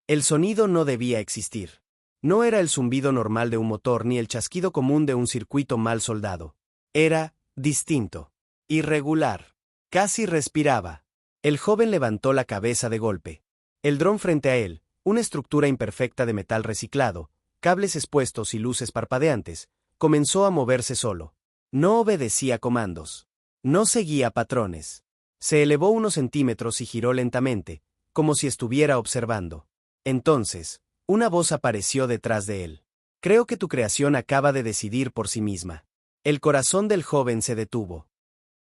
El sonido no debía existir. No era el zumbido normal de un motor ni el chasquido común de un circuito mal soldado. Era distinto, irregular. Casi respiraba. El joven levantó la cabeza de golpe. El dron frente a él, una estructura imperfecta de metal reciclado, cables expuestos y luces parpadeantes, comenzó a moverse solo. No obedecía comandos. No seguía patrones. Se elevó unos centímetros y giró lentamente, como si estuviera observando. Entonces, una voz apareció detrás de él. Creo que tu creación acaba de decidir por sí misma. El corazón del joven se detuvo.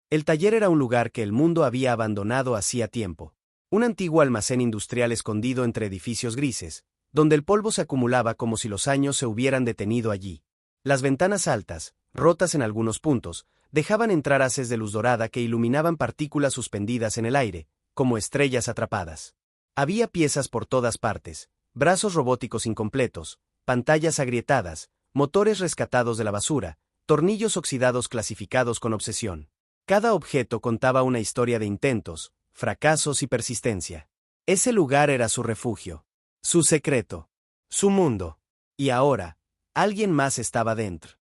El taller era un lugar que el mundo había abandonado hacía tiempo. Un antiguo almacén industrial escondido entre edificios grises, donde el polvo se acumulaba como si los años se hubieran detenido allí. Las ventanas altas, rotas en algunos puntos, dejaban entrar haces de luz dorada que iluminaban partículas suspendidas en el aire, como estrellas atrapadas. Había piezas por todas partes, brazos robóticos incompletos, pantallas agrietadas, motores rescatados de la basura, tornillos oxidados clasificados con obsesión. Cada objeto contaba una historia de intentos, fracasos y persistencia. Ese lugar era su refugio, su secreto, su mundo. Y ahora, alguien más estaba dentro.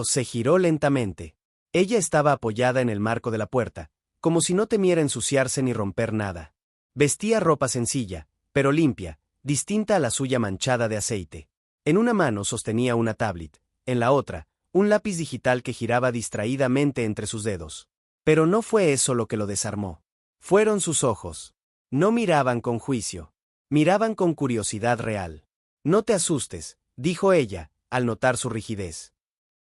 Se giró lentamente. Ella estaba apoyada en el marco de la puerta, como si no temiera ensuciarse ni romper nada. Vestía ropa sencilla, pero limpia, distinta a la suya manchada de aceite. En una mano sostenía una tablet, en la otra, un lápiz digital que giraba distraídamente entre sus dedos. Pero no fue eso lo que lo desarmó. Fueron sus ojos. No miraban con juicio. Miraban con curiosidad real. No te asustes, dijo ella, al notar su rigidez.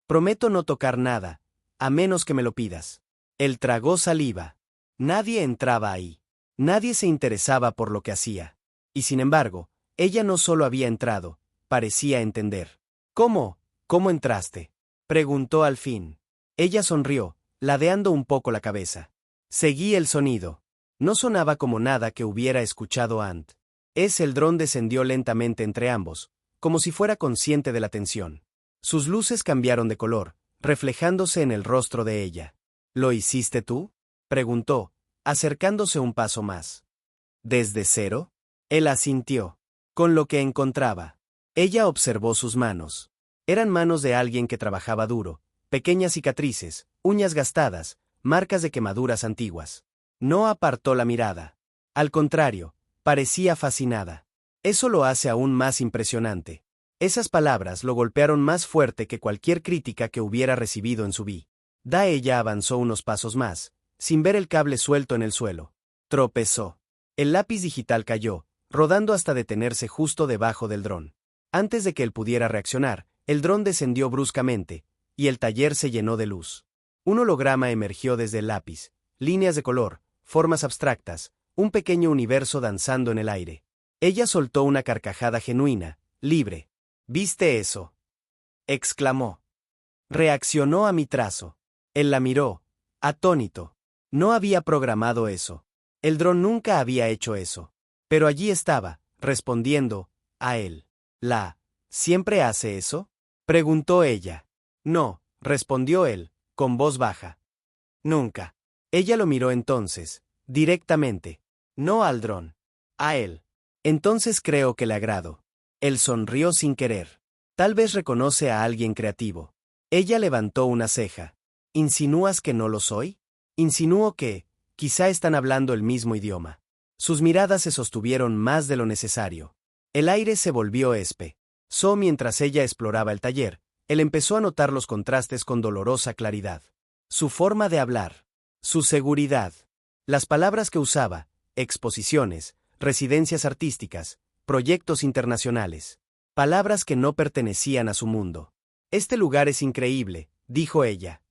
Prometo no tocar nada, a menos que me lo pidas. Él tragó saliva. Nadie entraba ahí. Nadie se interesaba por lo que hacía. Y sin embargo, ella no solo había entrado, parecía entender. ¿Cómo? ¿Cómo entraste?, preguntó al fin. Ella sonrió, ladeando un poco la cabeza. Seguí el sonido. No sonaba como nada que hubiera escuchado antes. El dron descendió lentamente entre ambos, como si fuera consciente de la tensión. Sus luces cambiaron de color, reflejándose en el rostro de ella. ¿Lo hiciste tú?, preguntó, acercándose un paso más. ¿Desde cero? Él asintió. Con lo que encontraba. Ella observó sus manos. Eran manos de alguien que trabajaba duro, pequeñas cicatrices, uñas gastadas, marcas de quemaduras antiguas. No apartó la mirada. Al contrario, parecía fascinada. Eso lo hace aún más impresionante. Esas palabras lo golpearon más fuerte que cualquier crítica que hubiera recibido en su vida. Ella avanzó unos pasos más, sin ver el cable suelto en el suelo. Tropezó. El lápiz digital cayó, rodando hasta detenerse justo debajo del dron. Antes de que él pudiera reaccionar, el dron descendió bruscamente, y el taller se llenó de luz. Un holograma emergió desde el lápiz, líneas de color, formas abstractas, un pequeño universo danzando en el aire. Ella soltó una carcajada genuina, libre. ¿Viste eso?, exclamó. Reaccionó a mi trazo. Él la miró, atónito. No había programado eso. El dron nunca había hecho eso. Pero allí estaba, respondiendo a él. ¿Siempre hace eso?, preguntó ella. No, respondió él, con voz baja. Nunca. Ella lo miró entonces, directamente. No al dron. A él. Entonces creo que le agrado. Él sonrió sin querer. Tal vez reconoce a alguien creativo. Ella levantó una ceja. ¿Insinúas que no lo soy? Insinúo que, quizá están hablando el mismo idioma. Sus miradas se sostuvieron más de lo necesario. El aire se volvió mientras ella exploraba el taller, él empezó a notar los contrastes con dolorosa claridad. Su forma de hablar. Su seguridad. Las palabras que usaba, exposiciones, residencias artísticas, proyectos internacionales. Palabras que no pertenecían a su mundo. Este lugar es increíble, dijo ella.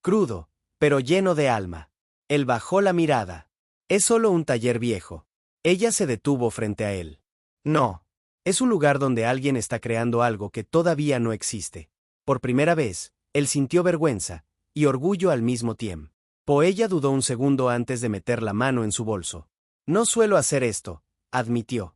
Crudo, pero lleno de alma. Él bajó la mirada. Es solo un taller viejo. Ella se detuvo frente a él. No. Es un lugar donde alguien está creando algo que todavía no existe. Por primera vez, él sintió vergüenza y orgullo al mismo tiempo. Ella dudó un segundo antes de meter la mano en su bolso. No suelo hacer esto, admitió.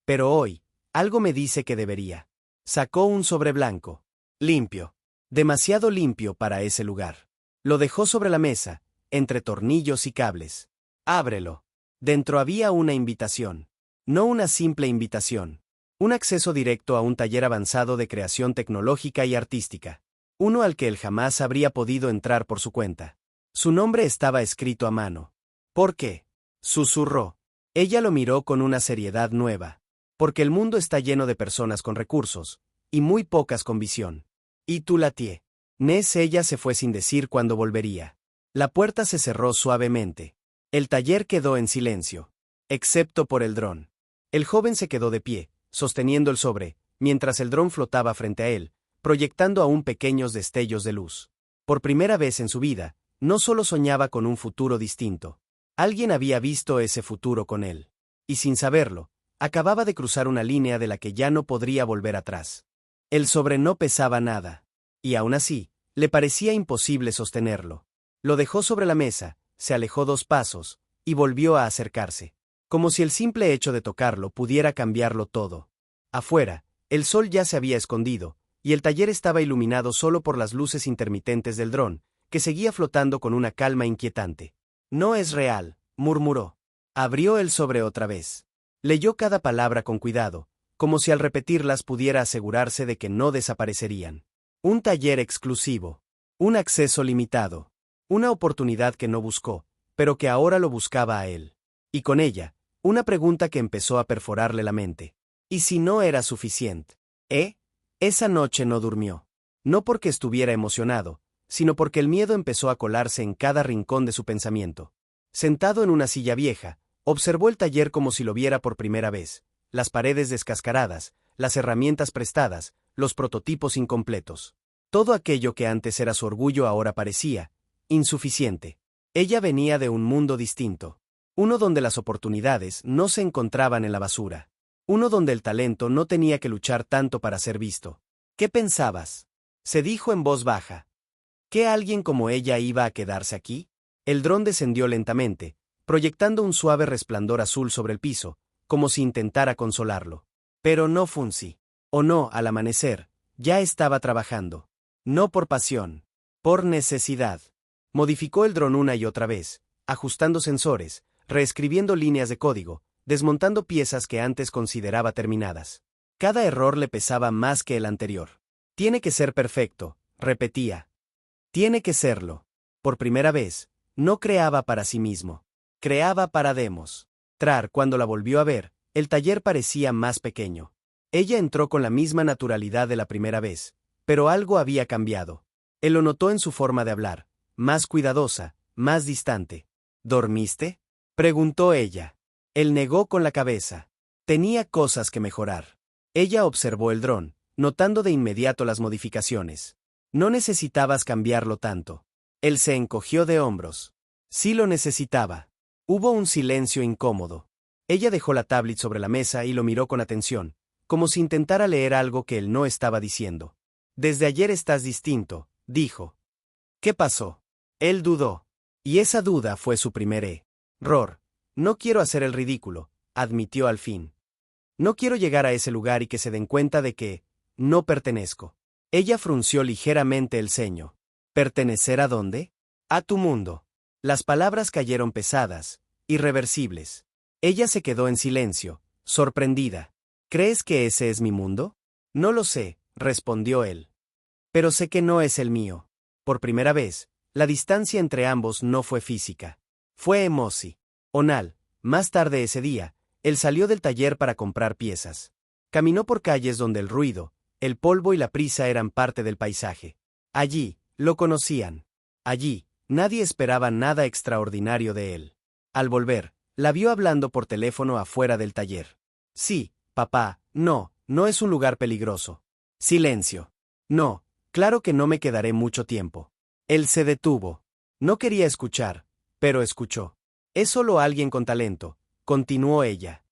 Pero hoy, algo me dice que debería. Sacó un sobre blanco. Limpio. Demasiado limpio para ese lugar. Lo dejó sobre la mesa, entre tornillos y cables. Ábrelo. Dentro había una invitación. No una simple invitación. Un acceso directo a un taller avanzado de creación tecnológica y artística. Uno al que él jamás habría podido entrar por su cuenta. Su nombre estaba escrito a mano. ¿Por qué? Susurró. Ella lo miró con una seriedad nueva. Porque el mundo está lleno de personas con recursos, y muy pocas con visión. Y tú Latié. Nes ella se fue sin decir cuándo volvería. La puerta se cerró suavemente. El taller quedó en silencio. Excepto por el dron. El joven se quedó de pie, sosteniendo el sobre, mientras el dron flotaba frente a él, proyectando aún pequeños destellos de luz. Por primera vez en su vida, no solo soñaba con un futuro distinto. Alguien había visto ese futuro con él. Y sin saberlo, acababa de cruzar una línea de la que ya no podría volver atrás. El sobre no pesaba nada. Y aún así, le parecía imposible sostenerlo. Lo dejó sobre la mesa, se alejó 2 pasos, y volvió a acercarse. Como si el simple hecho de tocarlo pudiera cambiarlo todo. Afuera, el sol ya se había escondido, y el taller estaba iluminado solo por las luces intermitentes del dron, que seguía flotando con una calma inquietante. No es real, murmuró. Abrió el sobre otra vez. Leyó cada palabra con cuidado, como si al repetirlas pudiera asegurarse de que no desaparecerían. Un taller exclusivo. Un acceso limitado. Una oportunidad que no buscó, pero que ahora lo buscaba a él. Y con ella, una pregunta que empezó a perforarle la mente. ¿Y si no era suficiente? Esa noche no durmió. No porque estuviera emocionado, sino porque el miedo empezó a colarse en cada rincón de su pensamiento. Sentado en una silla vieja, observó el taller como si lo viera por primera vez, las paredes descascaradas, las herramientas prestadas, los prototipos incompletos. Todo aquello que antes era su orgullo ahora parecía insuficiente. Ella venía de un mundo distinto. Uno donde las oportunidades no se encontraban en la basura. Uno donde el talento no tenía que luchar tanto para ser visto. ¿Qué pensabas? Se dijo en voz baja. ¿Que alguien como ella iba a quedarse aquí? El dron descendió lentamente, proyectando un suave resplandor azul sobre el piso, como si intentara consolarlo. Pero no Funzi. O no, al amanecer, ya estaba trabajando. No por pasión. Por necesidad. Modificó el dron una y otra vez, ajustando sensores, reescribiendo líneas de código, desmontando piezas que antes consideraba terminadas. Cada error le pesaba más que el anterior. Tiene que ser perfecto, repetía. Tiene que serlo. Por primera vez, no creaba para sí mismo. Creaba para demos. Cuando la volvió a ver, el taller parecía más pequeño. Ella entró con la misma naturalidad de la primera vez, pero algo había cambiado. Él lo notó en su forma de hablar, más cuidadosa, más distante. ¿Dormiste?, preguntó ella. Él negó con la cabeza. Tenía cosas que mejorar. Ella observó el dron, notando de inmediato las modificaciones. No necesitabas cambiarlo tanto. Él se encogió de hombros. Sí lo necesitaba. Hubo un silencio incómodo. Ella dejó la tablet sobre la mesa y lo miró con atención, como si intentara leer algo que él no estaba diciendo. Desde ayer estás distinto, dijo. ¿Qué pasó? Él dudó. Y esa duda fue su primer error. No quiero hacer el ridículo, admitió al fin. No quiero llegar a ese lugar y que se den cuenta de que no pertenezco. Ella frunció ligeramente el ceño. ¿Pertenecer a dónde? A tu mundo. Las palabras cayeron pesadas, irreversibles. Ella se quedó en silencio, sorprendida. ¿Crees que ese es mi mundo? No lo sé, respondió él. Pero sé que no es el mío. Por primera vez, la distancia entre ambos no fue física. Fue emocional. Más tarde ese día, él salió del taller para comprar piezas. Caminó por calles donde el ruido, el polvo y la prisa eran parte del paisaje. Allí, lo conocían. Allí, nadie esperaba nada extraordinario de él. Al volver, la vio hablando por teléfono afuera del taller. Sí, papá, no es un lugar peligroso. Silencio. No, claro que no me quedaré mucho tiempo. Él se detuvo. No quería escuchar, pero escuchó. Es solo alguien con talento, continuó ella.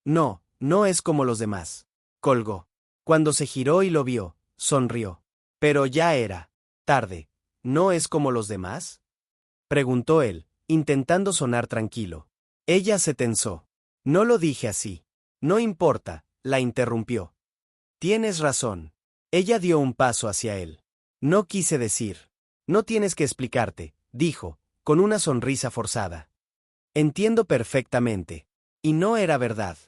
No es como los demás. Colgó. Cuando se giró y lo vio, sonrió. Pero ya era tarde. ¿No es como los demás?, preguntó él, intentando sonar tranquilo. Ella se tensó. No lo dije así. No importa, la interrumpió. Tienes razón. Ella dio un paso hacia él. No quise decir. No tienes que explicarte, dijo, con una sonrisa forzada. Entiendo perfectamente. Y no era verdad.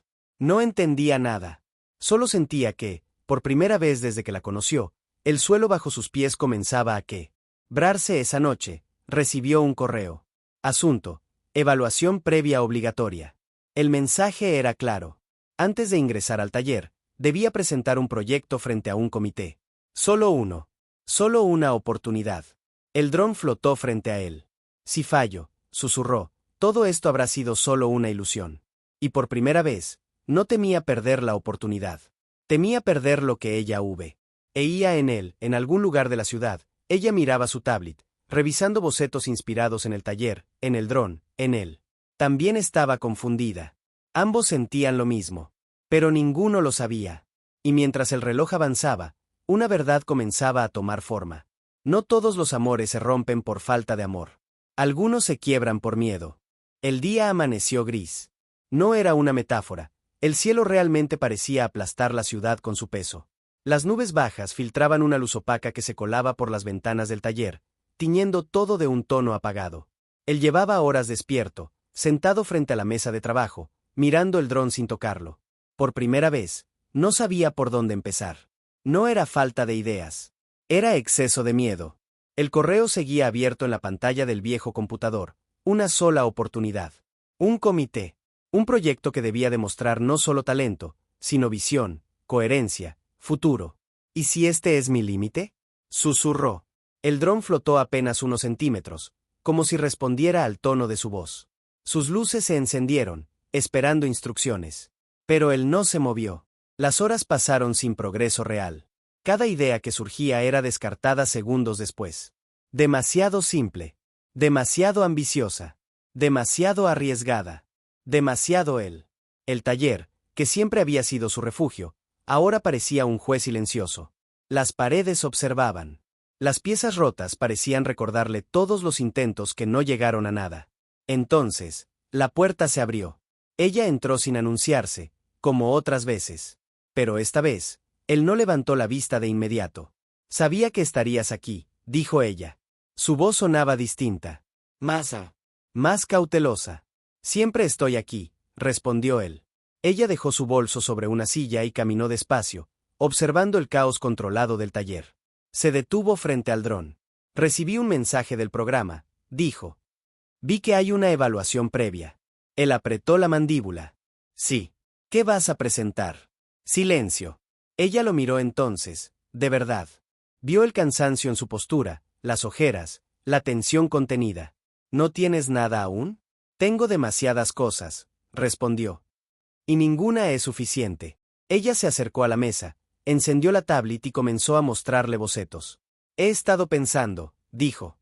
No entendía nada. Solo sentía que, por primera vez desde que la conoció, el suelo bajo sus pies comenzaba a quebrarse. Esa noche, recibió un correo. Asunto: evaluación previa obligatoria. El mensaje era claro. Antes de ingresar al taller, debía presentar un proyecto frente a un comité. Solo uno. Solo una oportunidad. El dron flotó frente a él. Si fallo, susurró, todo esto habrá sido solo una ilusión. Y por primera vez, no temía perder la oportunidad. Temía perder lo que ella veía en él, en algún lugar de la ciudad. Ella miraba su tablet, revisando bocetos inspirados en el taller, en el dron, en él. También estaba confundida. Ambos sentían lo mismo, pero ninguno lo sabía. Y mientras el reloj avanzaba, una verdad comenzaba a tomar forma. No todos los amores se rompen por falta de amor. Algunos se quiebran por miedo. El día amaneció gris. No era una metáfora. El cielo realmente parecía aplastar la ciudad con su peso. Las nubes bajas filtraban una luz opaca que se colaba por las ventanas del taller, tiñendo todo de un tono apagado. Él llevaba horas despierto, sentado frente a la mesa de trabajo, mirando el dron sin tocarlo. Por primera vez, no sabía por dónde empezar. No era falta de ideas. Era exceso de miedo. El correo seguía abierto en la pantalla del viejo computador. Una sola oportunidad. Un comité. Un proyecto que debía demostrar no solo talento, sino visión, coherencia, futuro. ¿Y si este es mi límite? Susurró. El dron flotó apenas unos centímetros, como si respondiera al tono de su voz. Sus luces se encendieron, esperando instrucciones. Pero él no se movió. Las horas pasaron sin progreso real. Cada idea que surgía era descartada segundos después. Demasiado simple. Demasiado ambiciosa. Demasiado arriesgada. Demasiado él. El taller, que siempre había sido su refugio, ahora parecía un juez silencioso. Las paredes observaban. Las piezas rotas parecían recordarle todos los intentos que no llegaron a nada. Entonces, la puerta se abrió. Ella entró sin anunciarse, como otras veces. Pero esta vez, él no levantó la vista de inmediato. Sabía que estarías aquí, dijo ella. Su voz sonaba distinta. Más cautelosa. Siempre estoy aquí, respondió él. Ella dejó su bolso sobre una silla y caminó despacio, observando el caos controlado del taller. Se detuvo frente al dron. Recibí un mensaje del programa, dijo. Vi que hay una evaluación previa. Él apretó la mandíbula. Sí. ¿Qué vas a presentar? Silencio. Ella lo miró entonces, de verdad. Vio el cansancio en su postura, las ojeras, la tensión contenida. ¿No tienes nada aún? Tengo demasiadas cosas, respondió. Y ninguna es suficiente. Ella se acercó a la mesa, encendió la tablet y comenzó a mostrarle bocetos. He estado pensando, dijo.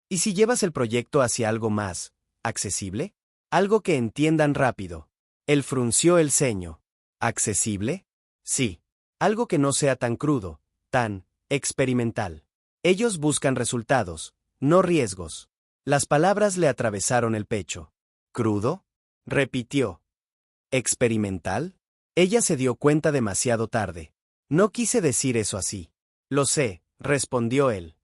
¿Y si llevas el proyecto hacia algo más accesible? Algo que entiendan rápido. Él frunció el ceño. ¿Accesible? Sí. Algo que no sea tan crudo, tan experimental. Ellos buscan resultados, no riesgos. Las palabras le atravesaron el pecho. ¿Crudo? Repitió. ¿Experimental? Ella se dio cuenta demasiado tarde. No quise decir eso así. Lo sé, respondió él.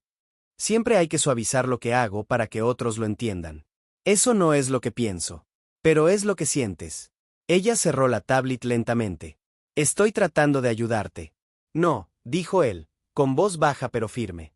Siempre hay que suavizar lo que hago para que otros lo entiendan. Eso no es lo que pienso. Pero es lo que sientes. Ella cerró la tablet lentamente. Estoy tratando de ayudarte. No, dijo él, con voz baja pero firme.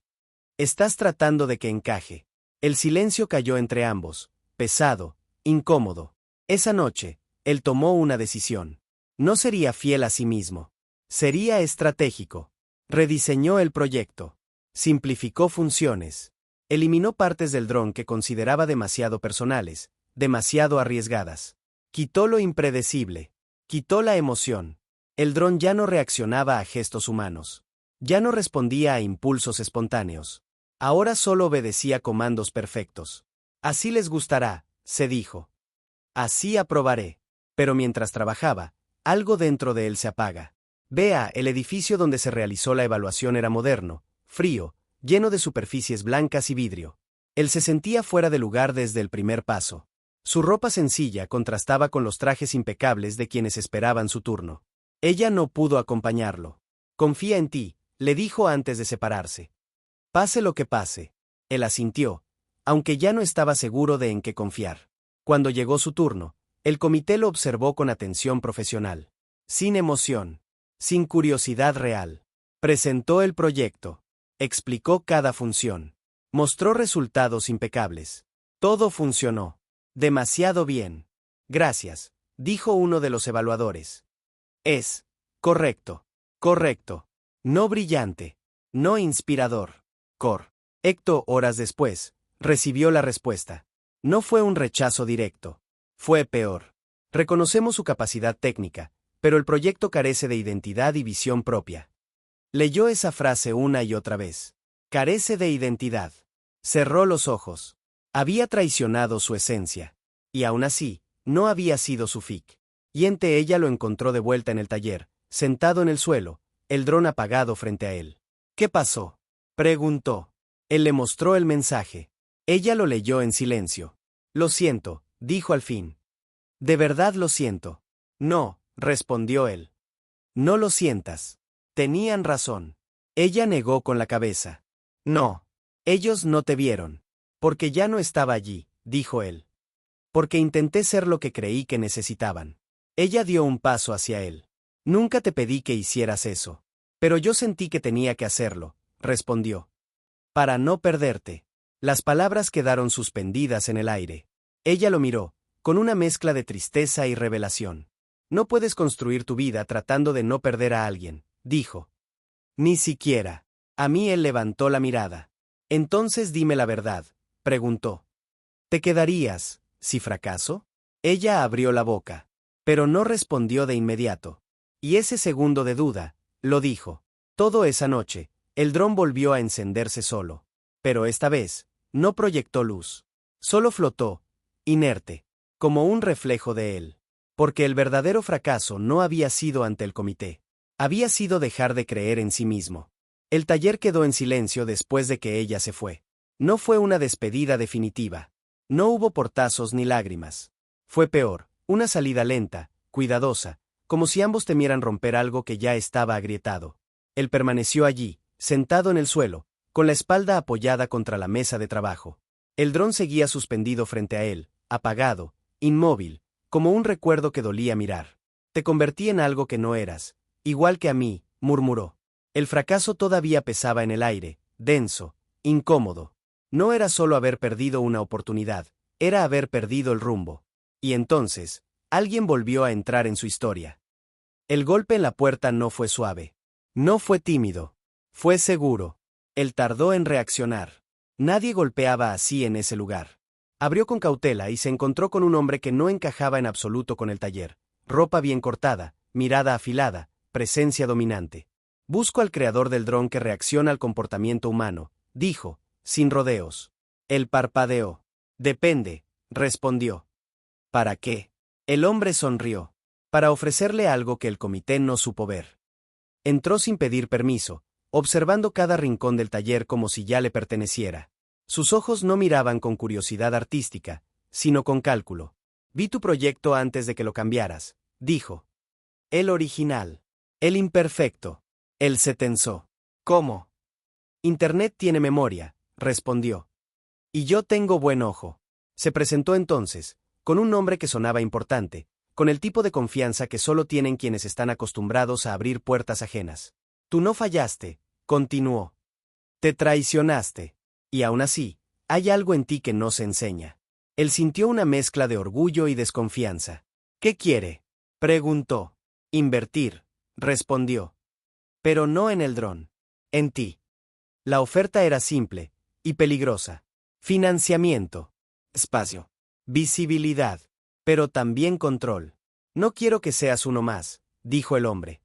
Estás tratando de que encaje. El silencio cayó entre ambos, pesado, incómodo. Esa noche, él tomó una decisión. No sería fiel a sí mismo. Sería estratégico. Rediseñó el proyecto. Simplificó funciones. Eliminó partes del dron que consideraba demasiado personales, demasiado arriesgadas. Quitó lo impredecible. Quitó la emoción. El dron ya no reaccionaba a gestos humanos. Ya no respondía a impulsos espontáneos. Ahora solo obedecía comandos perfectos. Así les gustará, se dijo. Así aprobaré. Pero mientras trabajaba, algo dentro de él se apaga. Vea, el edificio donde se realizó la evaluación era moderno, frío, lleno de superficies blancas y vidrio. Él se sentía fuera de lugar desde el primer paso. Su ropa sencilla contrastaba con los trajes impecables de quienes esperaban su turno. Ella no pudo acompañarlo. Confía en ti, le dijo antes de separarse. Pase lo que pase. Él asintió, aunque ya no estaba seguro de en qué confiar. Cuando llegó su turno, el comité lo observó con atención profesional. sin emoción, sin curiosidad real. Presentó el proyecto. Explicó cada función. Mostró resultados impecables. Todo funcionó. Demasiado bien. Gracias, dijo uno de los evaluadores. Es correcto. Correcto. No brillante. No inspirador. Correcto. Horas después, recibió la respuesta. No fue un rechazo directo. Fue peor. Reconocemos su capacidad técnica, pero el proyecto carece de identidad y visión propia. Leyó esa frase una y otra vez. Carece de identidad. Cerró los ojos. Había traicionado su esencia. Y aún así, no había sido su FIC. Y ante ella lo encontró de vuelta en el taller, sentado en el suelo, el dron apagado frente a él. ¿Qué pasó?, preguntó. Él le mostró el mensaje. Ella lo leyó en silencio. Lo siento, dijo al fin. De verdad lo siento. No, respondió él. No lo sientas. Tenían razón. Ella negó con la cabeza. No. Ellos no te vieron. Porque ya no estaba allí, dijo él. Porque intenté ser lo que creí que necesitaban. Ella dio un paso hacia él. Nunca te pedí que hicieras eso. Pero yo sentí que tenía que hacerlo, respondió. Para no perderte. Las palabras quedaron suspendidas en el aire. Ella lo miró, con una mezcla de tristeza y revelación. No puedes construir tu vida tratando de no perder a alguien, dijo. Ni siquiera. A mí él levantó la mirada. Entonces dime la verdad, preguntó. ¿Te quedarías, si fracaso? Ella abrió la boca, pero no respondió de inmediato. Y ese segundo de duda, lo dijo. Todo esa noche, el dron volvió a encenderse solo. Pero esta vez, no proyectó luz. Solo flotó, inerte, como un reflejo de él. Porque el verdadero fracaso no había sido ante el comité. Había sido dejar de creer en sí mismo. El taller quedó en silencio después de que ella se fue. No fue una despedida definitiva. No hubo portazos ni lágrimas. Fue peor, una salida lenta, cuidadosa, como si ambos temieran romper algo que ya estaba agrietado. Él permaneció allí, sentado en el suelo, con la espalda apoyada contra la mesa de trabajo. El dron seguía suspendido frente a él, apagado, inmóvil, como un recuerdo que dolía mirar. Te convertí en algo que no eras, igual que a mí, murmuró. El fracaso todavía pesaba en el aire, denso, incómodo. No era solo haber perdido una oportunidad, era haber perdido el rumbo. Y entonces, alguien volvió a entrar en su historia. El golpe en la puerta no fue suave. No fue tímido. Fue seguro. Él tardó en reaccionar. Nadie golpeaba así en ese lugar. Abrió con cautela y se encontró con un hombre que no encajaba en absoluto con el taller. Ropa bien cortada, mirada afilada, presencia dominante. Busco al creador del dron que reacciona al comportamiento humano, dijo, sin rodeos. Él parpadeó. Depende, respondió. ¿Para qué? El hombre sonrió. Para ofrecerle algo que el comité no supo ver. Entró sin pedir permiso, observando cada rincón del taller como si ya le perteneciera. Sus ojos no miraban con curiosidad artística, sino con cálculo. Vi tu proyecto antes de que lo cambiaras, dijo. El original. El imperfecto. Él se tensó. ¿Cómo? Internet tiene memoria, respondió. Y yo tengo buen ojo. Se presentó entonces, con un nombre que sonaba importante, con el tipo de confianza que solo tienen quienes están acostumbrados a abrir puertas ajenas. Tú no fallaste, continuó. Te traicionaste. Y aún así, hay algo en ti que no se enseña. Él sintió una mezcla de orgullo y desconfianza. ¿Qué quiere?, preguntó. Invertir, respondió. Pero no en el dron. En ti. La oferta era simple y peligrosa. Financiamiento. Espacio. Visibilidad. Pero también control. No quiero que seas uno más, dijo el hombre.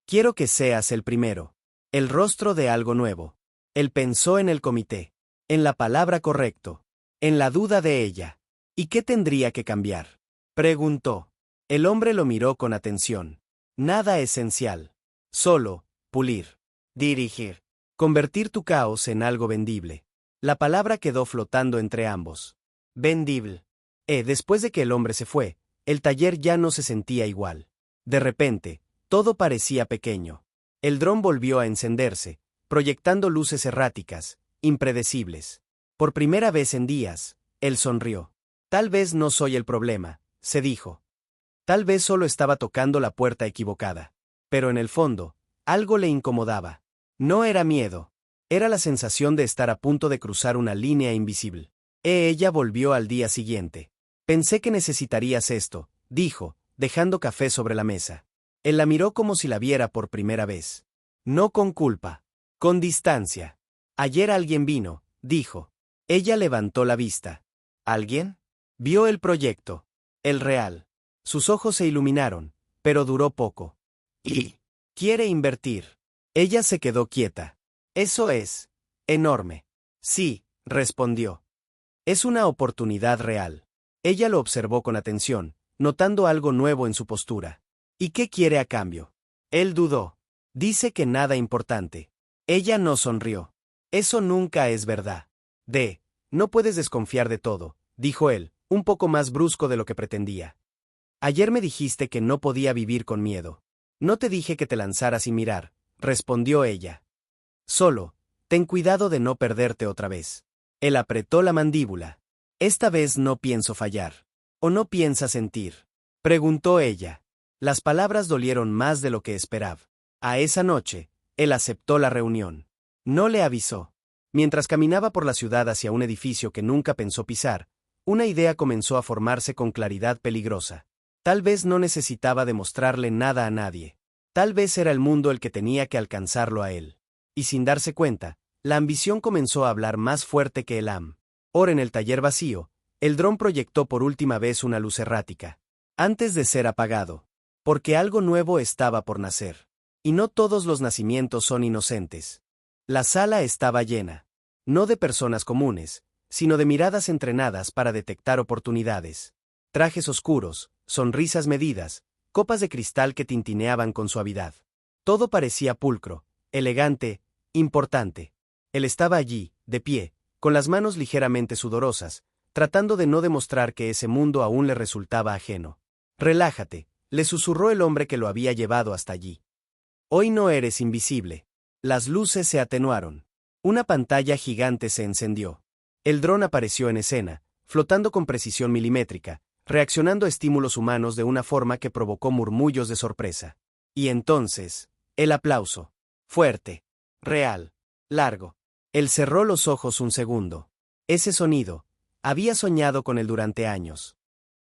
Quiero que seas el primero. El rostro de algo nuevo. Él pensó en el comité. En la palabra correcto. En la duda de ella. ¿Y qué tendría que cambiar?, preguntó. El hombre lo miró con atención. Nada esencial. Solo, pulir. Dirigir. Convertir tu caos en algo vendible. La palabra quedó flotando entre ambos. Vendible. Después de que el hombre se fue, el taller ya no se sentía igual. De repente, todo parecía pequeño. El dron volvió a encenderse, proyectando luces erráticas, impredecibles. Por primera vez en días, él sonrió. Tal vez no soy el problema, se dijo. Tal vez solo estaba tocando la puerta equivocada. Pero en el fondo, algo le incomodaba. No era miedo. Era la sensación de estar a punto de cruzar una línea invisible. Ella volvió al día siguiente. Pensé que necesitarías esto, dijo, dejando café sobre la mesa. Él la miró como si la viera por primera vez. No con culpa. Con distancia. Ayer alguien vino, dijo. Ella levantó la vista. ¿Alguien? Vio el proyecto. El real. Sus ojos se iluminaron, pero duró poco. ¿Y? ¿Quiere invertir? Ella se quedó quieta. Eso es enorme. Sí, respondió. Es una oportunidad real. Ella lo observó con atención, notando algo nuevo en su postura. ¿Y qué quiere a cambio? Él dudó. Dice que nada importante. Ella no sonrió. Eso nunca es verdad. No puedes desconfiar de todo, dijo él, un poco más brusco de lo que pretendía. Ayer me dijiste que no podía vivir con miedo. No te dije que te lanzaras sin mirar, respondió ella. Solo, ten cuidado de no perderte otra vez. Él apretó la mandíbula. Esta vez no pienso fallar. ¿O no piensas sentir? Preguntó ella. Las palabras dolieron más de lo que esperaba. A esa noche, él aceptó la reunión. No le avisó. Mientras caminaba por la ciudad hacia un edificio que nunca pensó pisar, una idea comenzó a formarse con claridad peligrosa. Tal vez no necesitaba demostrarle nada a nadie. Tal vez era el mundo el que tenía que alcanzarlo a él. Y sin darse cuenta, la ambición comenzó a hablar más fuerte que el am. Ahora en el taller vacío, el dron proyectó por última vez una luz errática. Antes de ser apagado. Porque algo nuevo estaba por nacer. Y no todos los nacimientos son inocentes. La sala estaba llena. No de personas comunes, sino de miradas entrenadas para detectar oportunidades. Trajes oscuros, sonrisas medidas, copas de cristal que tintineaban con suavidad. Todo parecía pulcro, elegante, importante. Él estaba allí, de pie, con las manos ligeramente sudorosas, tratando de no demostrar que ese mundo aún le resultaba ajeno. Relájate, le susurró el hombre que lo había llevado hasta allí. Hoy no eres invisible. Las luces se atenuaron. Una pantalla gigante se encendió. El dron apareció en escena, flotando con precisión milimétrica, reaccionando a estímulos humanos de una forma que provocó murmullos de sorpresa. Y entonces, el aplauso. Fuerte. Real. Largo. Él cerró los ojos un segundo. Ese sonido. Había soñado con él durante años.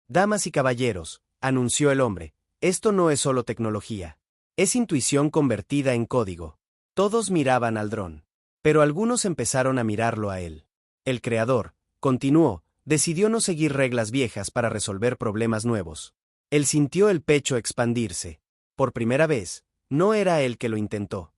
Damas y caballeros, anunció el hombre, esto no es solo tecnología. Es intuición convertida en código. Todos miraban al dron. Pero algunos empezaron a mirarlo a él. El creador, continuó, decidió no seguir reglas viejas para resolver problemas nuevos. Él sintió el pecho expandirse. Por primera vez, no era él que lo intentó.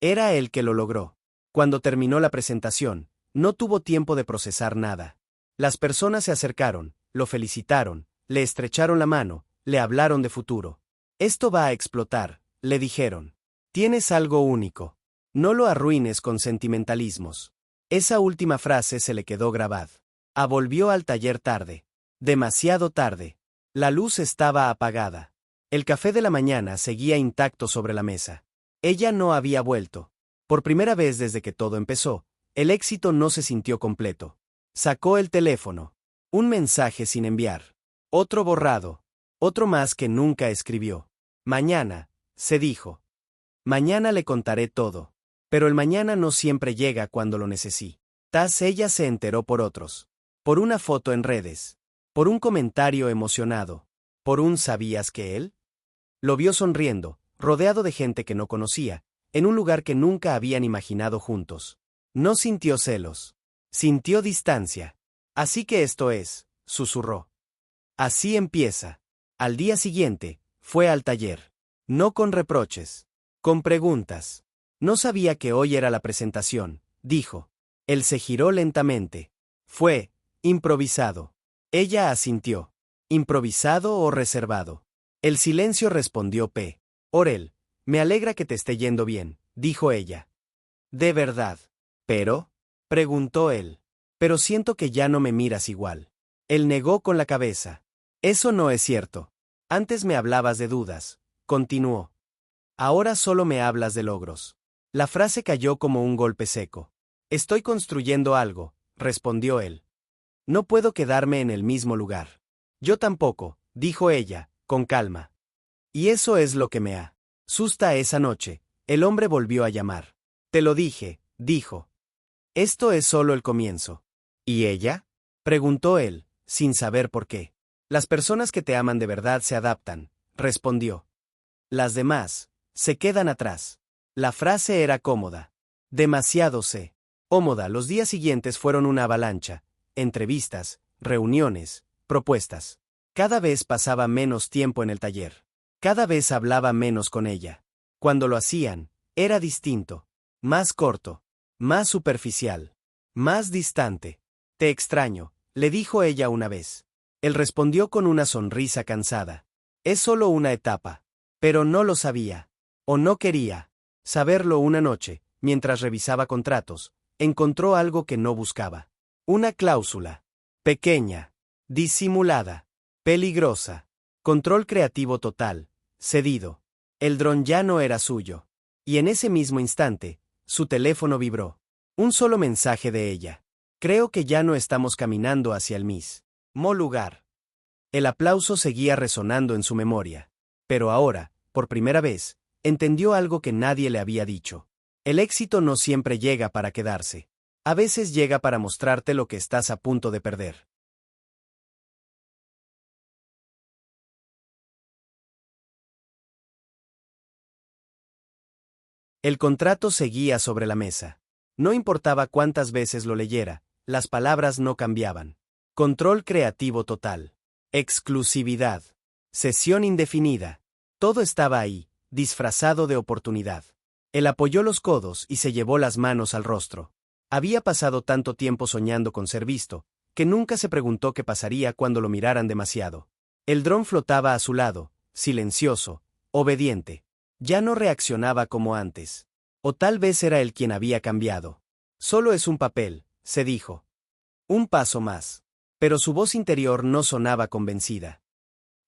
Era él que lo logró. Cuando terminó la presentación, no tuvo tiempo de procesar nada. Las personas se acercaron, lo felicitaron, le estrecharon la mano, le hablaron de futuro. Esto va a explotar, le dijeron. Tienes algo único. No lo arruines con sentimentalismos. Esa última frase se le quedó grabada. Volvió al taller tarde. Demasiado tarde. La luz estaba apagada. El café de la mañana seguía intacto sobre la mesa. Ella no había vuelto. Por primera vez desde que todo empezó, el éxito no se sintió completo. Sacó el teléfono. Un mensaje sin enviar. Otro borrado. Otro más que nunca escribió. Mañana, se dijo. Mañana le contaré todo. Pero el mañana no siempre llega cuando lo necesitas. Ella se enteró por otros. Por una foto en redes. Por un comentario emocionado. Por un ¿sabías que él? Lo vio sonriendo, rodeado de gente que no conocía, en un lugar que nunca habían imaginado juntos. No sintió celos. Sintió distancia. Así que esto es, susurró. Así empieza. Al día siguiente, fue al taller. No con reproches. Con preguntas. No sabía que hoy era la presentación, dijo. Él se giró lentamente. Fue improvisado. Ella asintió. ¿Improvisado o reservado? El silencio respondió P. Orel, me alegra que te esté yendo bien, dijo ella. ¿De verdad? ¿Pero? Preguntó él. Pero siento que ya no me miras igual. Él negó con la cabeza. Eso no es cierto. Antes me hablabas de dudas, continuó. Ahora solo me hablas de logros. La frase cayó como un golpe seco. Estoy construyendo algo, respondió él. No puedo quedarme en el mismo lugar. Yo tampoco, dijo ella, con calma. Y eso es lo que me asusta esa noche. El hombre volvió a llamar. Te lo dije, dijo. Esto es solo el comienzo. ¿Y ella? Preguntó él, sin saber por qué. Las personas que te aman de verdad se adaptan, respondió. Las demás se quedan atrás. La frase era cómoda. Demasiado cómoda. Los días siguientes fueron una avalancha. Entrevistas, reuniones, propuestas. Cada vez pasaba menos tiempo en el taller. Cada vez hablaba menos con ella. Cuando lo hacían, era distinto. Más corto. Más superficial. Más distante. Te extraño, le dijo ella una vez. Él respondió con una sonrisa cansada. Es solo una etapa. Pero no lo sabía. O no quería saberlo. Una noche, mientras revisaba contratos, encontró algo que no buscaba. Una cláusula. Pequeña. Disimulada. Peligrosa. Control creativo total. Cedido. El dron ya no era suyo. Y en ese mismo instante, su teléfono vibró. Un solo mensaje de ella. Creo que ya no estamos caminando hacia el mismo lugar. El aplauso seguía resonando en su memoria. Pero ahora, por primera vez, entendió algo que nadie le había dicho. El éxito no siempre llega para quedarse. A veces llega para mostrarte lo que estás a punto de perder. El contrato seguía sobre la mesa. No importaba cuántas veces lo leyera, las palabras no cambiaban. Control creativo total. Exclusividad. Sesión indefinida. Todo estaba ahí, disfrazado de oportunidad. Él apoyó los codos y se llevó las manos al rostro. Había pasado tanto tiempo soñando con ser visto, que nunca se preguntó qué pasaría cuando lo miraran demasiado. El dron flotaba a su lado, silencioso, obediente. Ya no reaccionaba como antes. O tal vez era él quien había cambiado. Solo es un papel, se dijo. Un paso más. Pero su voz interior no sonaba convencida.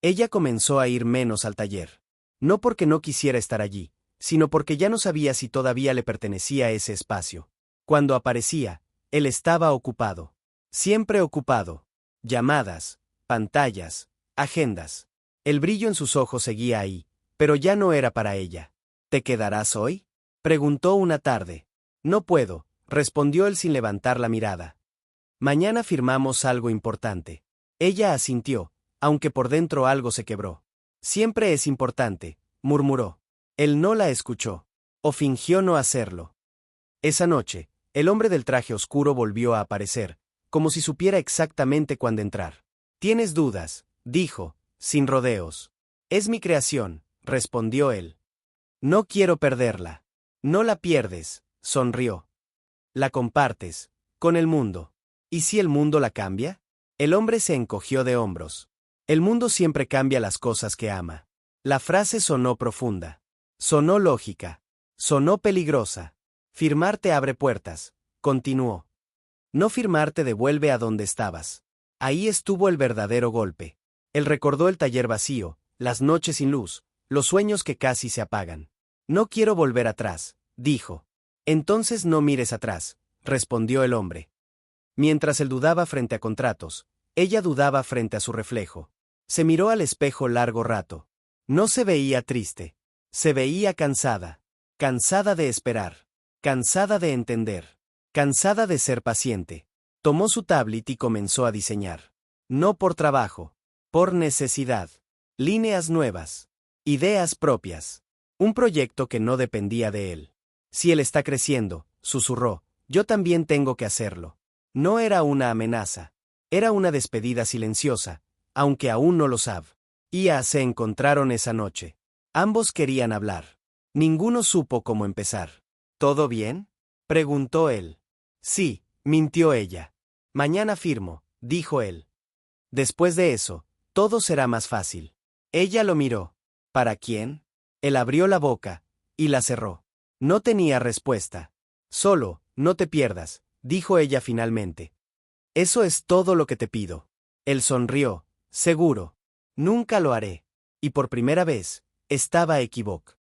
Ella comenzó a ir menos al taller. No porque no quisiera estar allí, sino porque ya no sabía si todavía le pertenecía ese espacio. Cuando aparecía, él estaba ocupado. Siempre ocupado. Llamadas, pantallas, agendas. El brillo en sus ojos seguía ahí, pero ya no era para ella. ¿Te quedarás hoy?, preguntó una tarde. No puedo, respondió él sin levantar la mirada. Mañana firmamos algo importante. Ella asintió, aunque por dentro algo se quebró. Siempre es importante, murmuró. Él no la escuchó. O fingió no hacerlo. Esa noche, el hombre del traje oscuro volvió a aparecer, como si supiera exactamente cuándo entrar. ¿Tienes dudas?, dijo, sin rodeos. Es mi creación, respondió él. No quiero perderla. No la pierdes, sonrió. La compartes, con el mundo. ¿Y si el mundo la cambia? El hombre se encogió de hombros. El mundo siempre cambia las cosas que ama. La frase sonó profunda. Sonó lógica. Sonó peligrosa. Firmar te abre puertas, continuó. No firmar te devuelve a donde estabas. Ahí estuvo el verdadero golpe. Él recordó el taller vacío, las noches sin luz, los sueños que casi se apagan. No quiero volver atrás, dijo. Entonces no mires atrás, respondió el hombre. Mientras él dudaba frente a contratos, ella dudaba frente a su reflejo. Se miró al espejo largo rato. No se veía triste. Se veía cansada. Cansada de esperar. Cansada de entender. Cansada de ser paciente. Tomó su tablet y comenzó a diseñar. No por trabajo. Por necesidad. Líneas nuevas. Ideas propias. Un proyecto que no dependía de él. Si él está creciendo, susurró, yo también tengo que hacerlo. No era una amenaza. Era una despedida silenciosa, aunque aún no lo sabe. Se encontraron esa noche. Ambos querían hablar. Ninguno supo cómo empezar. ¿Todo bien?, preguntó él. Sí, mintió ella. Mañana firmo, dijo él. Después de eso, todo será más fácil. Ella lo miró. ¿Para quién? Él abrió la boca y la cerró. No tenía respuesta. Solo, no te pierdas, dijo ella finalmente. Eso es todo lo que te pido. Él sonrió. Seguro. Nunca lo haré. Y por primera vez, estaba equivocado.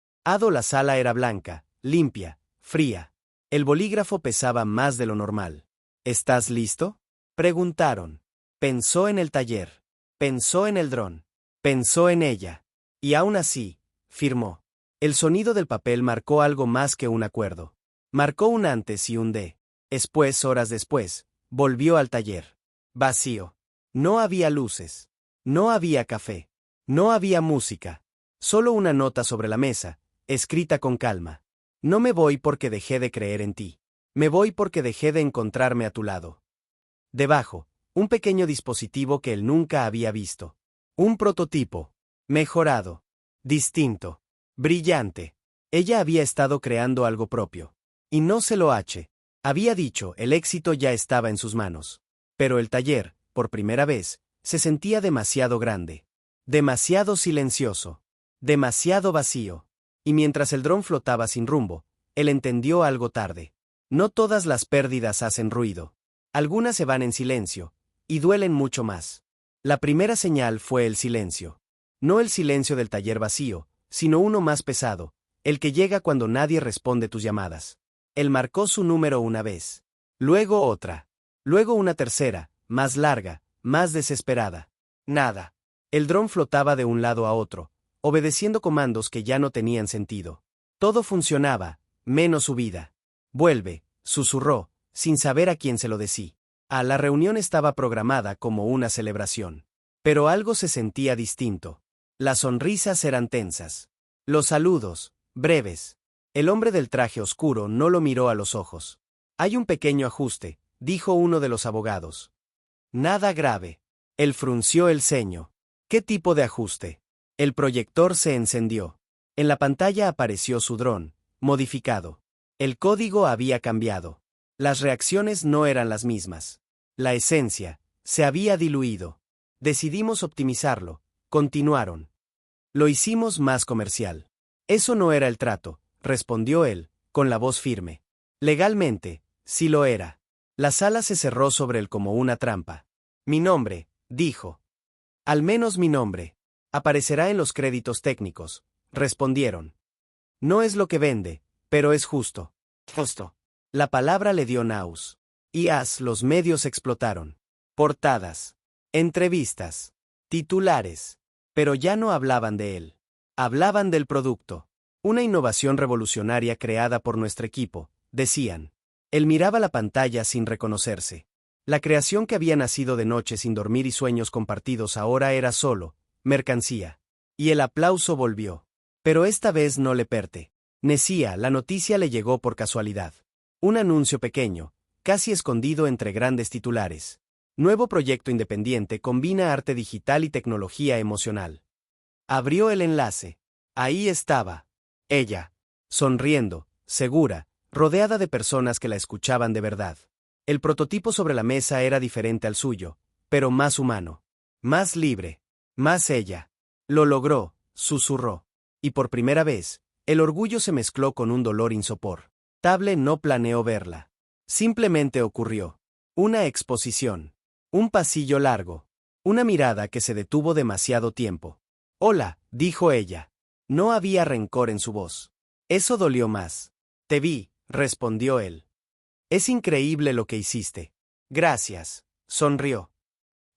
La sala era blanca, limpia, fría. El bolígrafo pesaba más de lo normal. ¿Estás listo?, preguntaron. Pensó en el taller. Pensó en el dron. Pensó en ella. Y aún así, firmó. El sonido del papel marcó algo más que un acuerdo. Marcó un antes y un después, horas después, volvió al taller. Vacío. No había luces. No había café. No había música. Solo una nota sobre la mesa, escrita con calma. No me voy porque dejé de creer en ti. Me voy porque dejé de encontrarme a tu lado. Debajo, un pequeño dispositivo que él nunca había visto. Un prototipo. Mejorado. Distinto. Brillante. Ella había estado creando algo propio. Y no se lo había dicho, el éxito ya estaba en sus manos. Pero el taller, por primera vez, se sentía demasiado grande. Demasiado silencioso. Demasiado vacío. Y mientras el dron flotaba sin rumbo, él entendió algo tarde. No todas las pérdidas hacen ruido. Algunas se van en silencio, y duelen mucho más. La primera señal fue el silencio. No el silencio del taller vacío, sino uno más pesado, el que llega cuando nadie responde tus llamadas. Él marcó su número una vez. Luego otra. Luego una tercera, más larga, más desesperada. Nada. El dron flotaba de un lado a otro, obedeciendo comandos que ya no tenían sentido. Todo funcionaba, menos su vida. Vuelve, susurró, sin saber a quién se lo decía. La reunión estaba programada como una celebración. Pero algo se sentía distinto. Las sonrisas eran tensas. Los saludos, breves. El hombre del traje oscuro no lo miró a los ojos. Hay un pequeño ajuste, dijo uno de los abogados. Nada grave. Él frunció el ceño. ¿Qué tipo de ajuste? El proyector se encendió. En la pantalla apareció su dron, modificado. El código había cambiado. Las reacciones no eran las mismas. La esencia se había diluido. Decidimos optimizarlo, continuaron. Lo hicimos más comercial. Eso no era el trato, respondió él, con la voz firme. Legalmente, sí lo era. La sala se cerró sobre él como una trampa. Mi nombre, dijo. Al menos mi nombre. Aparecerá en los créditos técnicos, respondieron. No es lo que vende, pero es justo. Justo. La palabra le dio náusea. Los medios explotaron. Portadas. Entrevistas. Titulares. Pero ya no hablaban de él. Hablaban del producto. Una innovación revolucionaria creada por nuestro equipo, decían. Él miraba la pantalla sin reconocerse. La creación que había nacido de noche sin dormir y sueños compartidos ahora era solo mercancía. Y el aplauso volvió. Pero esta vez no le pertenecía, la noticia le llegó por casualidad. Un anuncio pequeño, casi escondido entre grandes titulares. Nuevo proyecto independiente combina arte digital y tecnología emocional. Abrió el enlace. Ahí estaba. Ella. Sonriendo, segura, rodeada de personas que la escuchaban de verdad. El prototipo sobre la mesa era diferente al suyo, pero más humano. Más libre. Más ella. Lo logró, susurró. Y por primera vez, el orgullo se mezcló con un dolor insoportable. No planeó verla. Simplemente ocurrió. Una exposición. Un pasillo largo. Una mirada que se detuvo demasiado tiempo. Hola, dijo ella. No había rencor en su voz. Eso dolió más. Te vi, respondió él. Es increíble lo que hiciste. Gracias, sonrió.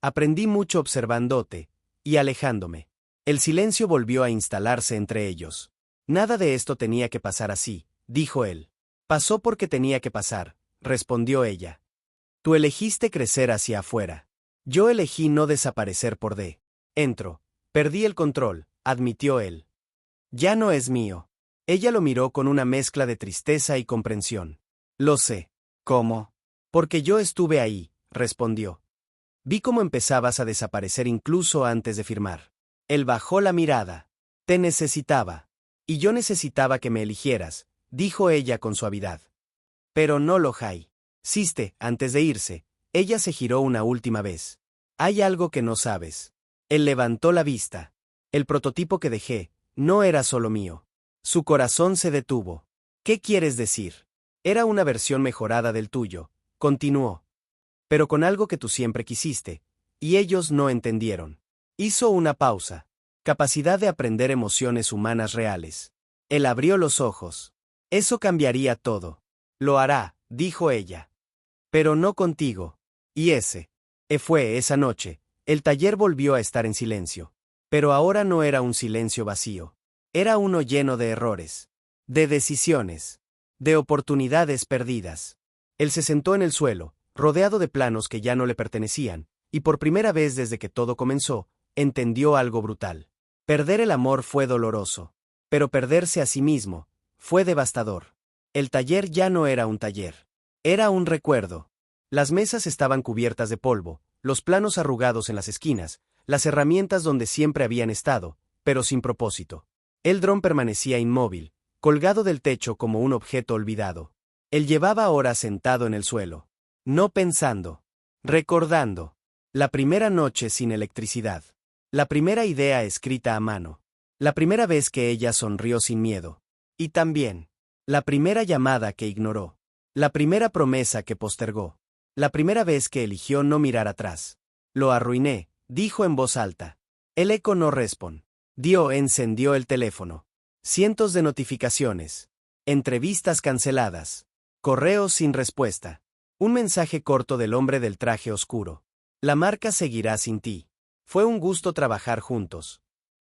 Aprendí mucho observándote y alejándome. El silencio volvió a instalarse entre ellos. Nada de esto tenía que pasar así, dijo él. Pasó porque tenía que pasar, respondió ella. Tú elegiste crecer hacia afuera. Yo elegí no desaparecer por dentro. Perdí el control, admitió él. Ya no es mío. Ella lo miró con una mezcla de tristeza y comprensión. Lo sé. ¿Cómo? Porque yo estuve ahí, respondió. Vi cómo empezabas a desaparecer incluso antes de firmar. Él bajó la mirada. Te necesitaba. Y yo necesitaba que me eligieras, dijo ella con suavidad. Pero no lo hiciste. Antes de irse, ella se giró una última vez. Hay algo que no sabes. Él levantó la vista. El prototipo que dejé no era solo mío. Su corazón se detuvo. ¿Qué quieres decir? Era una versión mejorada del tuyo, continuó. Pero con algo que tú siempre quisiste, y ellos no entendieron. Hizo una pausa. Capacidad de aprender emociones humanas reales. Él abrió los ojos. Eso cambiaría todo. Lo hará, dijo ella. Pero no contigo. Y fue esa noche. El taller volvió a estar en silencio. Pero ahora no era un silencio vacío. Era uno lleno de errores, de decisiones, de oportunidades perdidas. Él se sentó en el suelo, rodeado de planos que ya no le pertenecían, y por primera vez desde que todo comenzó, entendió algo brutal. Perder el amor fue doloroso, pero perderse a sí mismo fue devastador. El taller ya no era un taller. Era un recuerdo. Las mesas estaban cubiertas de polvo, los planos arrugados en las esquinas, las herramientas donde siempre habían estado, pero sin propósito. El dron permanecía inmóvil, colgado del techo como un objeto olvidado. Él llevaba horas sentado en el suelo, no pensando, recordando. La primera noche sin electricidad. La primera idea escrita a mano. La primera vez que ella sonrió sin miedo. Y también, la primera llamada que ignoró. La primera promesa que postergó. La primera vez que eligió no mirar atrás. Lo arruiné, dijo en voz alta. El eco no respondió. Encendió el teléfono. Cientos de notificaciones. Entrevistas canceladas. Correos sin respuesta. Un mensaje corto del hombre del traje oscuro. La marca seguirá sin ti. Fue un gusto trabajar juntos.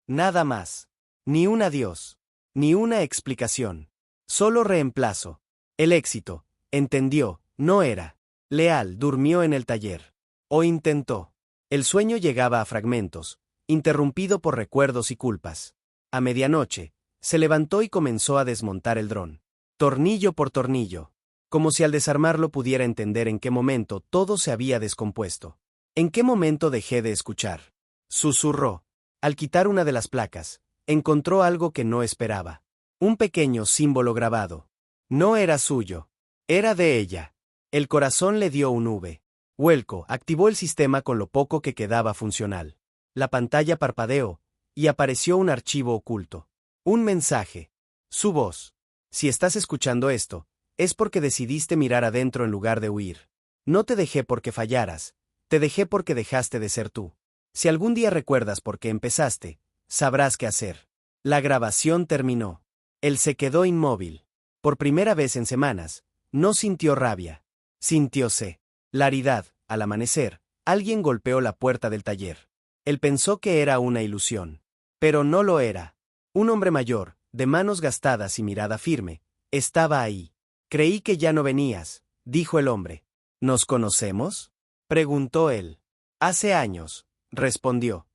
Nada más. Ni un adiós. Ni una explicación. Solo reemplazo. El éxito, entendió, no era leal. Durmió en el taller. O intentó. El sueño llegaba a fragmentos, interrumpido por recuerdos y culpas. A medianoche, se levantó y comenzó a desmontar el dron. Tornillo por tornillo. Como si al desarmarlo pudiera entender en qué momento todo se había descompuesto. ¿En qué momento dejé de escuchar? Susurró. Al quitar una de las placas, encontró algo que no esperaba. Un pequeño símbolo grabado. No era suyo. Era de ella. El corazón le dio un V. Vuelco activó el sistema con lo poco que quedaba funcional. La pantalla parpadeó, y apareció un archivo oculto. Un mensaje. Su voz. Si estás escuchando esto, es porque decidiste mirar adentro en lugar de huir. No te dejé porque fallaras. Te dejé porque dejaste de ser tú. Si algún día recuerdas por qué empezaste, sabrás qué hacer. La grabación terminó. Él se quedó inmóvil. Por primera vez en semanas, no sintió rabia. Sintióse claridad. Al amanecer, alguien golpeó la puerta del taller. Él pensó que era una ilusión. Pero no lo era. Un hombre mayor, de manos gastadas y mirada firme, estaba ahí. Creí que ya no venías, dijo el hombre. ¿Nos conocemos? Preguntó él. Hace años, respondió.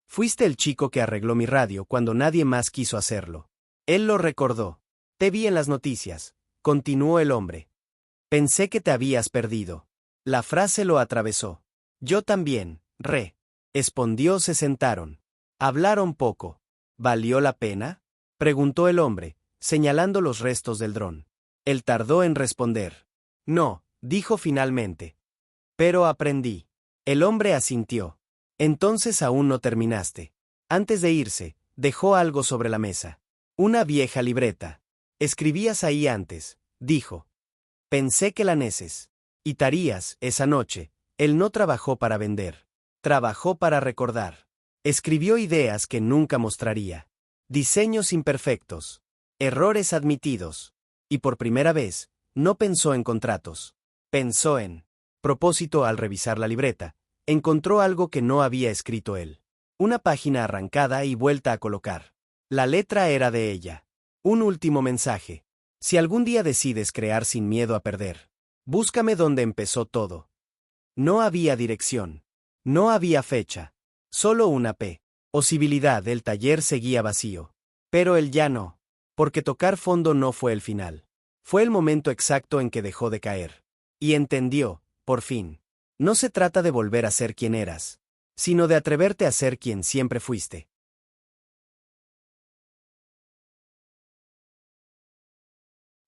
Fuiste el chico que arregló mi radio cuando nadie más quiso hacerlo. Él lo recordó. Te vi en las noticias, continuó el hombre. Pensé que te habías perdido. La frase lo atravesó. Yo también, respondió. Se sentaron. Hablaron poco. ¿Valió la pena? Preguntó el hombre, señalando los restos del dron. Él tardó en responder. No, dijo finalmente. Pero aprendí. El hombre asintió. Entonces aún no terminaste. Antes de irse, dejó algo sobre la mesa. Una vieja libreta. Escribías ahí antes, dijo. Pensé que la necesitarías esa noche. Él no trabajó para vender. Trabajó para recordar. Escribió ideas que nunca mostraría. Diseños imperfectos. Errores admitidos. Y por primera vez, no pensó en contratos. Pensó en propósito. Al revisar la libreta, encontró algo que no había escrito él. Una página arrancada y vuelta a colocar. La letra era de ella. Un último mensaje. Si algún día decides crear sin miedo a perder, búscame donde empezó todo. No había dirección. No había fecha. Solo una posibilidad. El taller seguía vacío. Pero él ya no. Porque tocar fondo no fue el final. Fue el momento exacto en que dejó de caer. Y entendió, por fin. No se trata de volver a ser quien eras, sino de atreverte a ser quien siempre fuiste.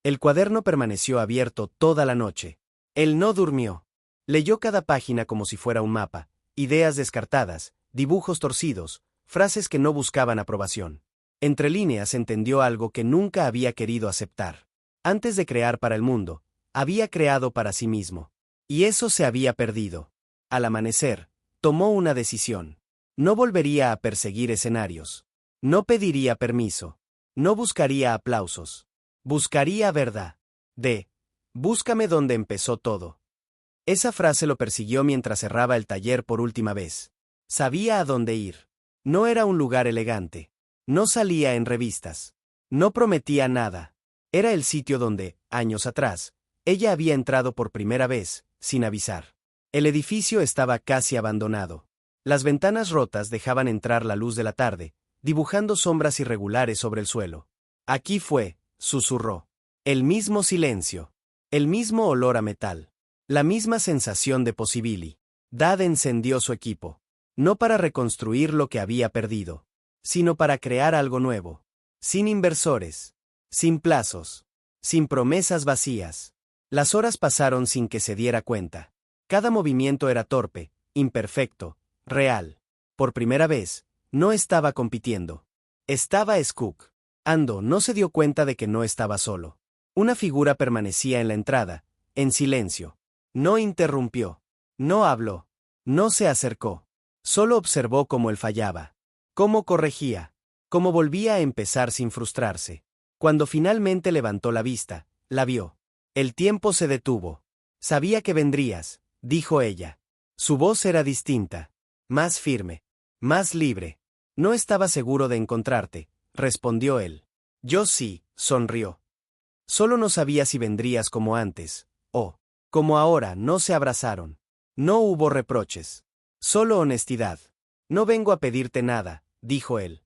El cuaderno permaneció abierto toda la noche. Él no durmió. Leyó cada página como si fuera un mapa, ideas descartadas, dibujos torcidos, frases que no buscaban aprobación. Entre líneas entendió algo que nunca había querido aceptar. Antes de crear para el mundo, había creado para sí mismo. Y eso se había perdido. Al amanecer, tomó una decisión. No volvería a perseguir escenarios. No pediría permiso. No buscaría aplausos. Buscaría verdad. Búscame donde empezó todo. Esa frase lo persiguió mientras cerraba el taller por última vez. Sabía a dónde ir. No era un lugar elegante. No salía en revistas. No prometía nada. Era el sitio donde, años atrás, ella había entrado por primera vez, sin avisar. El edificio estaba casi abandonado. Las ventanas rotas dejaban entrar la luz de la tarde, dibujando sombras irregulares sobre el suelo. Aquí fue, susurró. El mismo silencio. El mismo olor a metal. La misma sensación de posibilidad. Dad encendió su equipo. No para reconstruir lo que había perdido, sino para crear algo nuevo. Sin inversores. Sin plazos. Sin promesas vacías. Las horas pasaron sin que se diera cuenta. Cada movimiento era torpe, imperfecto, real. Por primera vez, no estaba compitiendo. Estaba Skook. Ando no se dio cuenta de que no estaba solo. Una figura permanecía en la entrada, en silencio. No interrumpió. No habló. No se acercó. Solo observó cómo él fallaba. Cómo corregía. Cómo volvía a empezar sin frustrarse. Cuando finalmente levantó la vista, la vio. El tiempo se detuvo. Sabía que vendrías, dijo ella. Su voz era distinta. Más firme. Más libre. No estaba seguro de encontrarte, respondió él. Yo sí, sonrió. Solo no sabía si vendrías como antes, o, como ahora. No se abrazaron. No hubo reproches. Solo honestidad. No vengo a pedirte nada, dijo él.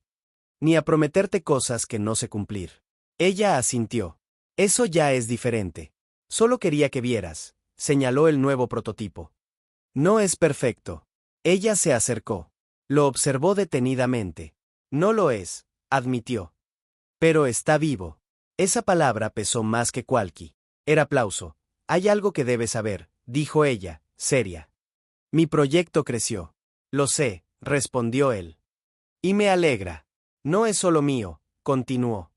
Ni a prometerte cosas que no sé cumplir. Ella asintió. Eso ya es diferente. Solo quería que vieras, señaló el nuevo prototipo. No es perfecto. Ella se acercó. Lo observó detenidamente. No lo es, admitió. Pero está vivo. Esa palabra pesó más que cualquier aplauso. Hay algo que debes saber, dijo ella, seria. Mi proyecto creció. Lo sé, respondió él. Y me alegra. No es solo mío, continuó.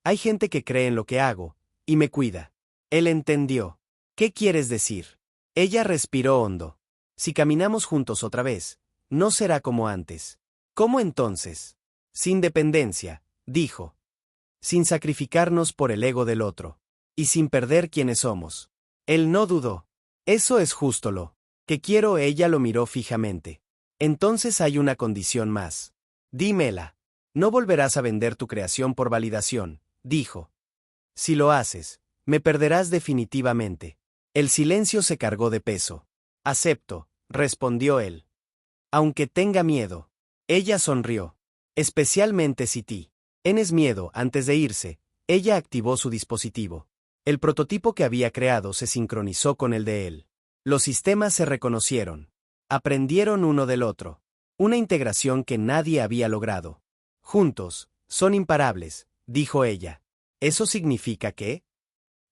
Hay gente que cree en lo que hago, y me cuida. Él entendió. ¿Qué quieres decir? Ella respiró hondo. Si caminamos juntos otra vez, no será como antes. ¿Cómo entonces? Sin dependencia, dijo. Sin sacrificarnos por el ego del otro. Y sin perder quienes somos. Él no dudó. Eso es justo lo que quiero. Ella lo miró fijamente. Entonces hay una condición más. Dímela. No volverás a vender tu creación por validación, dijo. Si lo haces, me perderás definitivamente. El silencio se cargó de peso. Acepto, respondió él. Aunque tenga miedo. Ella sonrió. Especialmente si tienes miedo. Antes de irse, ella activó su dispositivo. El prototipo que había creado se sincronizó con el de él. Los sistemas se reconocieron. Aprendieron uno del otro. Una integración que nadie había logrado. Juntos, son imparables, dijo ella. ¿Eso significa qué?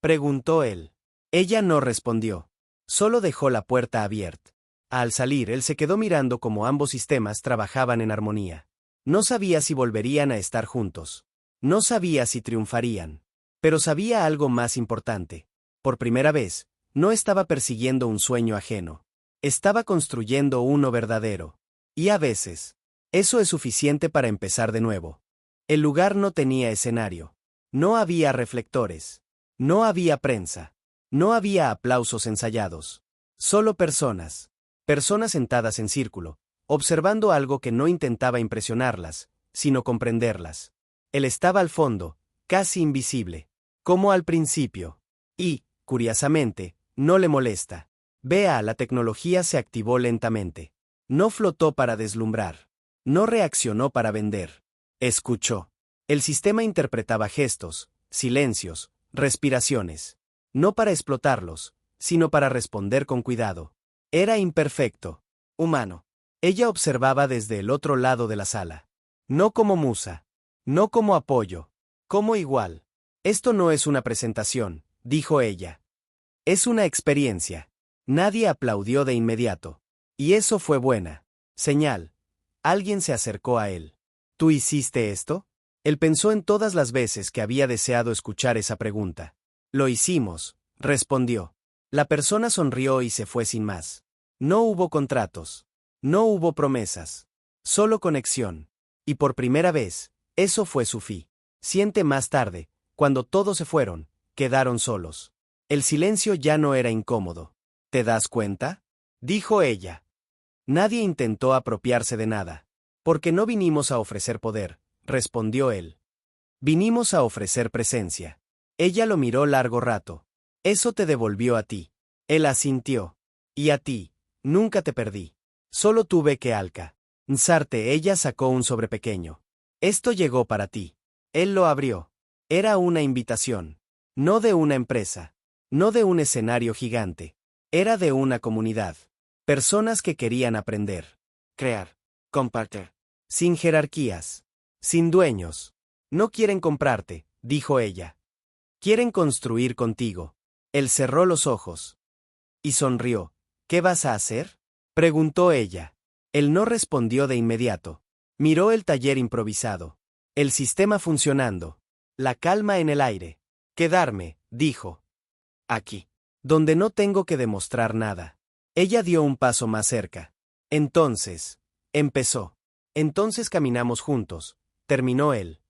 Preguntó él. Ella no respondió. Solo dejó la puerta abierta. Al salir, él se quedó mirando cómo ambos sistemas trabajaban en armonía. No sabía si volverían a estar juntos. No sabía si triunfarían. Pero sabía algo más importante. Por primera vez, no estaba persiguiendo un sueño ajeno. Estaba construyendo uno verdadero. Y a veces, eso es suficiente para empezar de nuevo. El lugar no tenía escenario. No había reflectores. No había prensa. No había aplausos ensayados. Solo personas. Personas sentadas en círculo, observando algo que no intentaba impresionarlas, sino comprenderlas. Él estaba al fondo, casi invisible. Como al principio. Y, curiosamente, no le molesta. Vea, la tecnología se activó lentamente. No flotó para deslumbrar. No reaccionó para vender. Escuchó. El sistema interpretaba gestos, silencios, respiraciones. No para explotarlos, sino para responder con cuidado. Era imperfecto. Humano. Ella observaba desde el otro lado de la sala. No como musa. No como apoyo. Como igual. Esto no es una presentación, dijo ella. Es una experiencia. Nadie aplaudió de inmediato. Y eso fue buena señal. Alguien se acercó a él. ¿Tú hiciste esto? Él pensó en todas las veces que había deseado escuchar esa pregunta. Lo hicimos, respondió. La persona sonrió y se fue sin más. No hubo contratos. No hubo promesas. Solo conexión. Y por primera vez, eso fue su fin. Más tarde, cuando todos se fueron, quedaron solos. El silencio ya no era incómodo. ¿Te das cuenta? Dijo ella. Nadie intentó apropiarse de nada. Porque no vinimos a ofrecer poder, respondió él. Vinimos a ofrecer presencia. Ella lo miró largo rato. Eso te devolvió a ti. Él asintió. Y a ti, nunca te perdí. Solo tuve que alcanzarte. Ella sacó un sobre pequeño. Esto llegó para ti. Él lo abrió. Era una invitación. No de una empresa. No de un escenario gigante. Era de una comunidad. Personas que querían aprender. Crear. Compartir. Sin jerarquías. Sin dueños. No quieren comprarte, dijo ella. Quieren construir contigo. Él cerró los ojos. Y sonrió. ¿Qué vas a hacer? Preguntó ella. Él no respondió de inmediato. Miró el taller improvisado. El sistema funcionando. La calma en el aire. Quedarme, dijo. Aquí. Donde no tengo que demostrar nada. Ella dio un paso más cerca. Entonces. Empezó. Entonces caminamos juntos. Terminó él.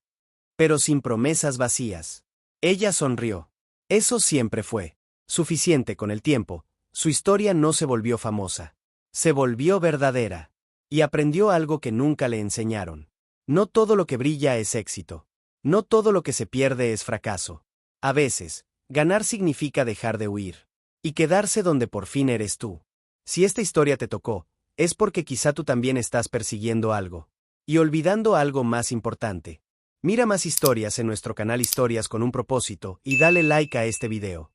Pero sin promesas vacías. Ella sonrió. Eso siempre fue. Suficiente con el tiempo. Su historia no se volvió famosa. Se volvió verdadera. Y aprendió algo que nunca le enseñaron. No todo lo que brilla es éxito. No todo lo que se pierde es fracaso. A veces, ganar significa dejar de huir. Y quedarse donde por fin eres tú. Si esta historia te tocó, es porque quizá tú también estás persiguiendo algo. Y olvidando algo más importante. Mira más historias en nuestro canal Historias con un propósito y dale like a este video.